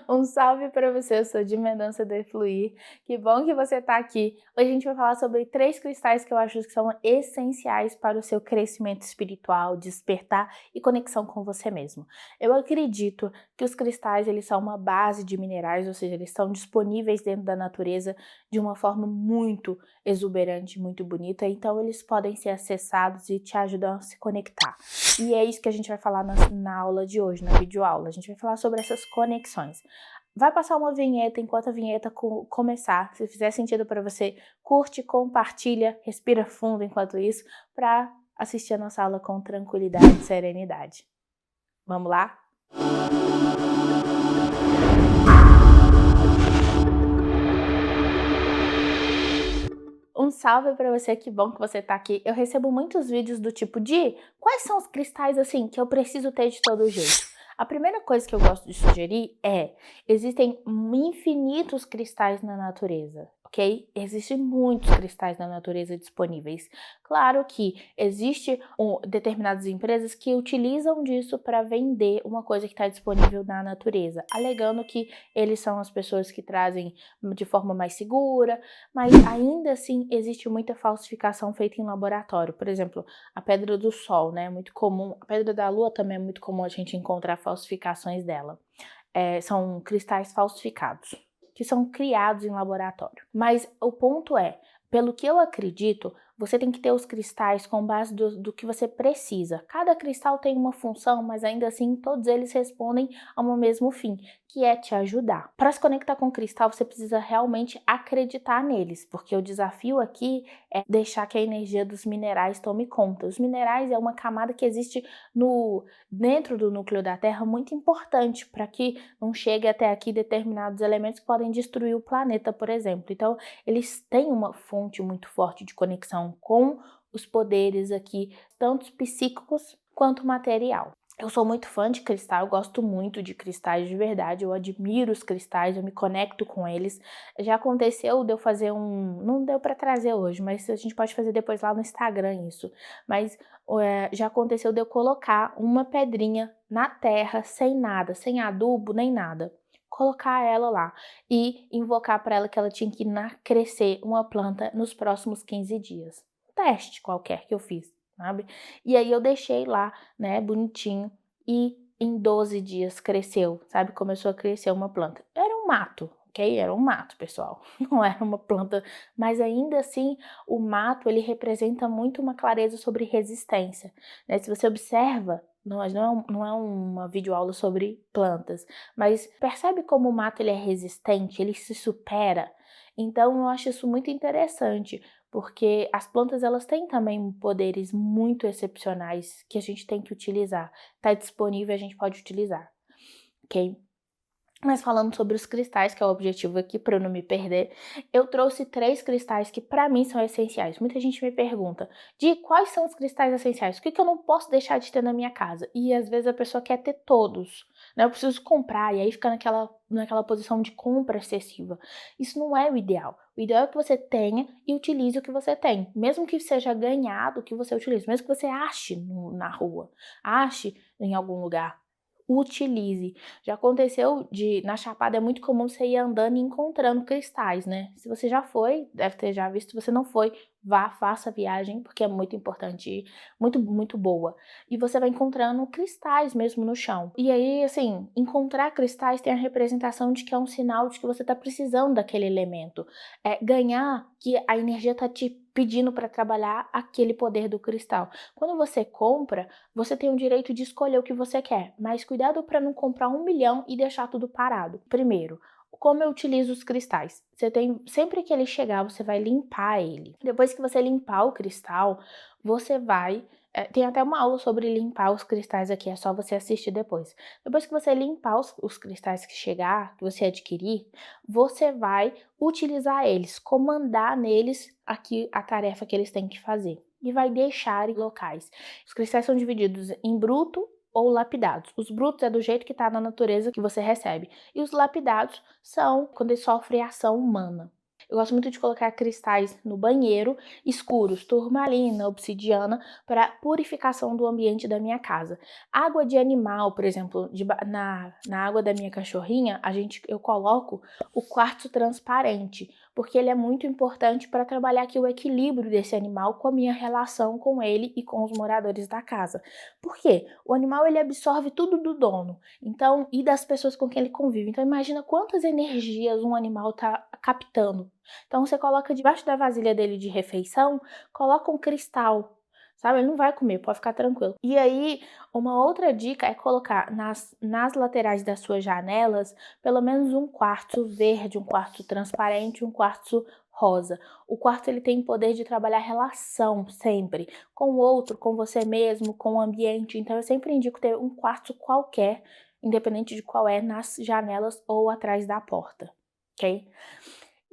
Um salve para você, eu sou de Mendonça de Fluir. Que bom que você está aqui. Hoje a gente vai falar sobre 3 cristais que eu acho que são essenciais para o seu crescimento espiritual, despertar e conexão com você mesmo. Eu acredito que os cristais eles são uma base de minerais, ou seja, eles estão disponíveis dentro da natureza de uma forma muito exuberante, muito bonita, então eles podem ser acessados e te ajudam a se conectar. E é isso que a gente vai falar na aula de hoje, na videoaula. A gente vai falar sobre essas conexões. Vai passar uma vinheta, enquanto a vinheta começar. Se fizer sentido para você, curte, compartilha, respira fundo enquanto isso, para assistir a nossa aula com tranquilidade e serenidade. Vamos lá? Um salve para você, que bom que você tá aqui. Eu recebo muitos vídeos do tipo de quais são os cristais assim que eu preciso ter de todo jeito. A primeira coisa que eu gosto de sugerir é, existem infinitos cristais na natureza, ok? Existem muitos cristais na natureza disponíveis. Claro que existe determinadas empresas que utilizam disso para vender uma coisa que está disponível na natureza, alegando que eles são as pessoas que trazem de forma mais segura, mas ainda assim existe muita falsificação feita em laboratório. Por exemplo, a pedra do sol, né, é muito comum, a pedra da lua também é muito comum a gente encontrar falsificações dela. São cristais falsificados, que são criados em laboratório. Mas o ponto é, pelo que eu acredito, você tem que ter os cristais com base do que você precisa. Cada cristal tem uma função, mas ainda assim todos eles respondem ao mesmo fim, que é te ajudar. Para se conectar com o cristal, você precisa realmente acreditar neles, porque o desafio aqui é deixar que a energia dos minerais tome conta. Os minerais é uma camada que existe dentro do núcleo da Terra muito importante para que não chegue até aqui determinados elementos que podem destruir o planeta, por exemplo. Então, eles têm uma fonte muito forte de conexão com os poderes aqui, tanto psíquicos quanto material. Eu sou muito fã de cristal, eu gosto muito de cristais de verdade, eu admiro os cristais, eu me conecto com eles. Já aconteceu de eu fazer não deu para trazer hoje, mas a gente pode fazer depois lá no Instagram isso. Mas já aconteceu de eu colocar uma pedrinha na terra, sem nada, sem adubo, nem nada. Colocar ela lá e invocar para ela que ela tinha que crescer uma planta nos próximos 15 dias. Um teste qualquer que eu fiz, sabe? E aí eu deixei lá, né, bonitinho, e em 12 dias cresceu, sabe? Começou a crescer uma planta. Era um mato, ok? Era um mato, pessoal. Não era uma planta, mas ainda assim o mato, ele representa muito uma clareza sobre resistência, né? Se você observa, não é uma videoaula sobre plantas, mas percebe como o mato ele é resistente, ele se supera. Então eu acho isso muito interessante, porque as plantas elas têm também poderes muito excepcionais que a gente tem que utilizar. Está disponível, a gente pode utilizar, ok? Mas falando sobre os cristais, que é o objetivo aqui para eu não me perder, eu trouxe 3 cristais que para mim são essenciais. Muita gente me pergunta, de quais são os cristais essenciais? O que eu não posso deixar de ter na minha casa? E às vezes a pessoa quer ter todos, né? Eu preciso comprar e aí fica naquela posição de compra excessiva. Isso não é o ideal. O ideal é que você tenha e utilize o que você tem. Mesmo que seja ganhado, que você utilize. Mesmo que você ache na rua, ache em algum lugar. Utilize. Já aconteceu na Chapada é muito comum você ir andando e encontrando cristais, né? Se você já foi, deve ter já visto, se você não foi, vá, faça a viagem, porque é muito importante ir, muito, muito boa. E você vai encontrando cristais mesmo no chão. E aí, assim, encontrar cristais tem a representação de que é um sinal de que você tá precisando daquele elemento. Ganhar que a energia tá te pedindo para trabalhar aquele poder do cristal. Quando você compra, você tem o direito de escolher o que você quer, mas cuidado para não comprar 1 milhão e deixar tudo parado. Primeiro, como eu utilizo os cristais? Sempre que ele chegar, você vai limpar ele. Depois que você limpar o cristal, você vai... tem até uma aula sobre limpar os cristais aqui, é só você assistir depois. Depois que você limpar os cristais que chegar, que você adquirir, você vai utilizar eles, comandar neles aqui a tarefa que eles têm que fazer. E vai deixar em locais. Os cristais são divididos em bruto ou lapidados. Os brutos é do jeito que está na natureza que você recebe. E os lapidados são quando eles sofrem ação humana. Eu gosto muito de colocar cristais no banheiro, escuros, turmalina, obsidiana, para purificação do ambiente da minha casa. Água de animal, por exemplo, na água da minha cachorrinha, eu coloco o quartzo transparente, porque ele é muito importante para trabalhar aqui o equilíbrio desse animal com a minha relação com ele e com os moradores da casa. Por quê? O animal ele absorve tudo do dono, então, e das pessoas com quem ele convive. Então imagina quantas energias um animal está captando. Então você coloca debaixo da vasilha dele de refeição, coloca um cristal, sabe? Ele não vai comer, pode ficar tranquilo. E aí, uma outra dica é colocar nas laterais das suas janelas, pelo menos um quartzo verde, um quartzo transparente, um quartzo rosa. O quartzo ele tem o poder de trabalhar relação sempre, com o outro, com você mesmo, com o ambiente. Então eu sempre indico ter um quartzo qualquer, independente de qual é, nas janelas ou atrás da porta, ok?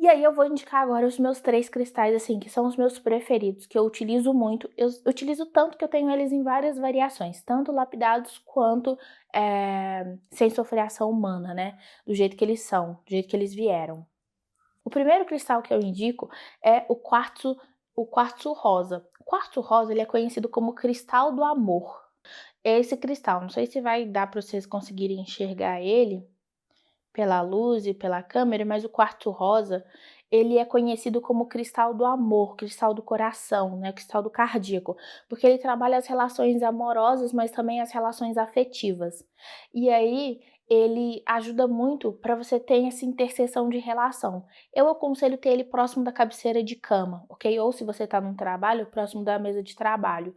E aí eu vou indicar agora os meus 3 cristais, assim, que são os meus preferidos, que eu utilizo muito. Eu utilizo tanto que eu tenho eles em várias variações, tanto lapidados quanto sem sofrer ação humana, né? Do jeito que eles são, do jeito que eles vieram. O primeiro cristal que eu indico é o quartzo rosa. O quartzo rosa ele é conhecido como cristal do amor. Esse cristal, não sei se vai dar para vocês conseguirem enxergar ele pela luz e pela câmera, mas o quartzo rosa, ele é conhecido como cristal do amor, cristal do coração, né, cristal do cardíaco, porque ele trabalha as relações amorosas, mas também as relações afetivas. E aí, ele ajuda muito para você ter essa interseção de relação. Eu aconselho ter ele próximo da cabeceira de cama, ok? Ou se você está num trabalho, próximo da mesa de trabalho,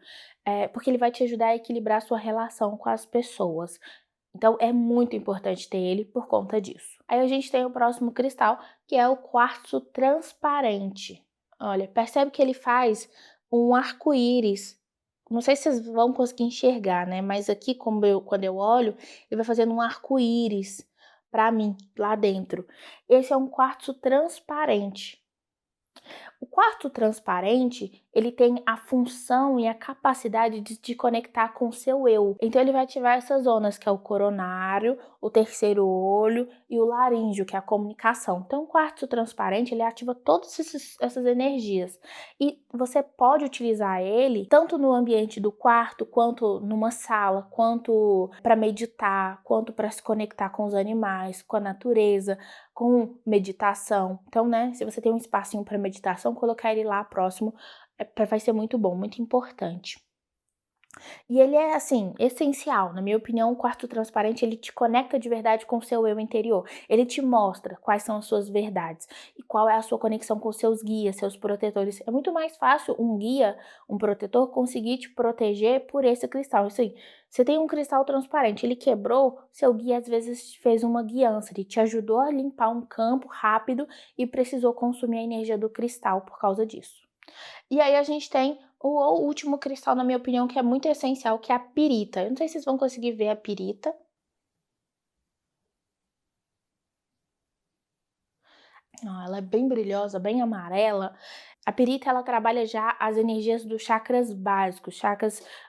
porque ele vai te ajudar a equilibrar a sua relação com as pessoas. Então é muito importante ter ele por conta disso. Aí a gente tem o próximo cristal, que é o quartzo transparente. Olha, percebe que ele faz um arco-íris. Não sei se vocês vão conseguir enxergar, né? Mas aqui, quando eu olho, ele vai fazendo um arco-íris para mim, lá dentro. Esse é um quartzo transparente. O quarto transparente, ele tem a função e a capacidade de te conectar com o seu eu. Então ele vai ativar essas zonas, que é o coronário, o terceiro olho e o laríngeo, que é a comunicação. Então o quartzo transparente, ele ativa todas essas energias. E você pode utilizar ele tanto no ambiente do quarto, quanto numa sala, quanto para meditar, quanto para se conectar com os animais, com a natureza, com meditação. Então, né, se você tem um espacinho para meditação, colocar ele lá próximo vai ser muito bom, muito importante. E ele é, assim, essencial. Na minha opinião, o quarto transparente, ele te conecta de verdade com o seu eu interior. Ele te mostra quais são as suas verdades e qual é a sua conexão com seus guias, seus protetores. É muito mais fácil um guia, um protetor, conseguir te proteger por esse cristal. Assim, você tem um cristal transparente, ele quebrou, seu guia às vezes fez uma guiança, ele te ajudou a limpar um campo rápido e precisou consumir a energia do cristal por causa disso. E aí a gente tem o último cristal, na minha opinião, que é muito essencial, que é a pirita. Eu não sei se vocês vão conseguir ver a pirita. Ó, ela é bem brilhosa, bem amarela. A pirita, ela trabalha já as energias dos chakras básicos,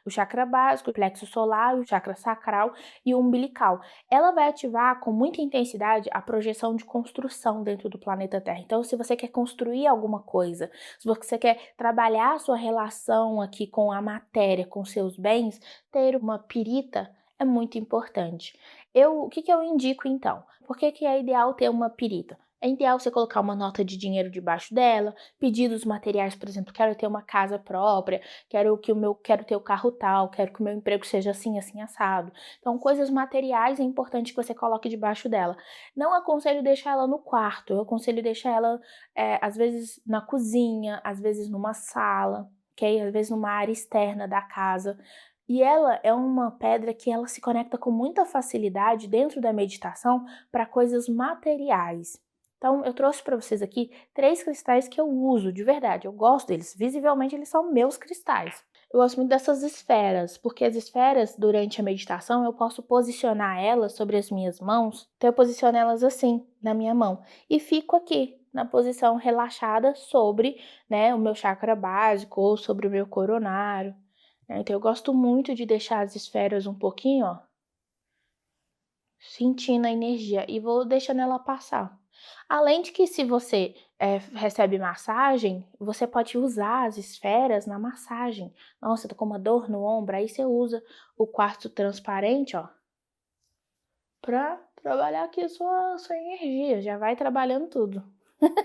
o chakra básico, o plexo solar, o chakra sacral e o umbilical. Ela vai ativar com muita intensidade a projeção de construção dentro do planeta Terra. Então, se você quer construir alguma coisa, se você quer trabalhar a sua relação aqui com a matéria, com seus bens, ter uma pirita é muito importante. O que eu indico então? Por que é ideal ter uma pirita? É ideal você colocar uma nota de dinheiro debaixo dela, pedidos materiais, por exemplo, quero ter uma casa própria, quero ter o carro tal, quero que o meu emprego seja assim, assim, assado. Então, coisas materiais é importante que você coloque debaixo dela. Não aconselho deixar ela no quarto, eu aconselho deixar ela, às vezes, na cozinha, às vezes numa sala, ok? Às vezes numa área externa da casa. E ela é uma pedra que ela se conecta com muita facilidade dentro da meditação para coisas materiais. Então, eu trouxe para vocês aqui 3 cristais que eu uso de verdade, eu gosto deles, visivelmente eles são meus cristais. Eu gosto muito dessas esferas, porque as esferas, durante a meditação, eu posso posicionar elas sobre as minhas mãos, então eu posiciono elas assim, na minha mão, e fico aqui, na posição relaxada sobre, né, o meu chakra básico ou sobre o meu coronário. Então eu gosto muito de deixar as esferas um pouquinho, ó, sentindo a energia, e vou deixando ela passar. Além de que se você recebe massagem, você pode usar as esferas na massagem. Nossa, tô com uma dor no ombro, aí você usa o quartzo transparente, ó, pra trabalhar aqui a sua energia, já vai trabalhando tudo.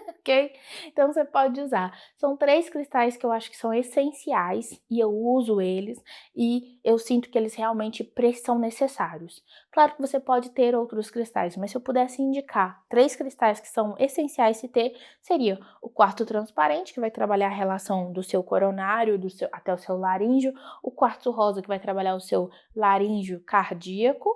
Ok? Então você pode usar. São 3 cristais que eu acho que são essenciais e eu uso eles e eu sinto que eles realmente são necessários. Claro que você pode ter outros cristais, mas se eu pudesse indicar 3 cristais que são essenciais se ter, seria o quartzo transparente, que vai trabalhar a relação do seu coronário, até o seu laríngeo, o quartzo rosa, que vai trabalhar o seu laríngeo cardíaco,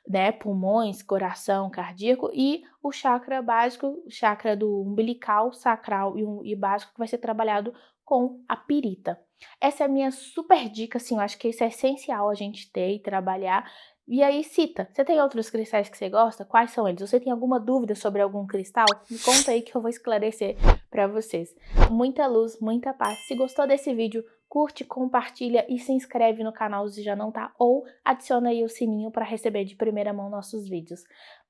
né, pulmões, coração, cardíaco, e o chakra básico, o chakra do umbilical, sacral e básico, que vai ser trabalhado com a pirita. Essa é a minha super dica, assim, eu acho que isso é essencial a gente ter e trabalhar. E aí cita, você tem outros cristais que você gosta? Quais são eles? Você tem alguma dúvida sobre algum cristal? Me conta aí que eu vou esclarecer para vocês. Muita luz, muita paz. Se gostou desse vídeo, curte, compartilha e se inscreve no canal se já não tá, ou adiciona aí o sininho para receber de primeira mão nossos vídeos.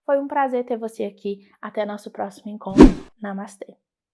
Foi um prazer ter você aqui. Até nosso próximo encontro. Namastê!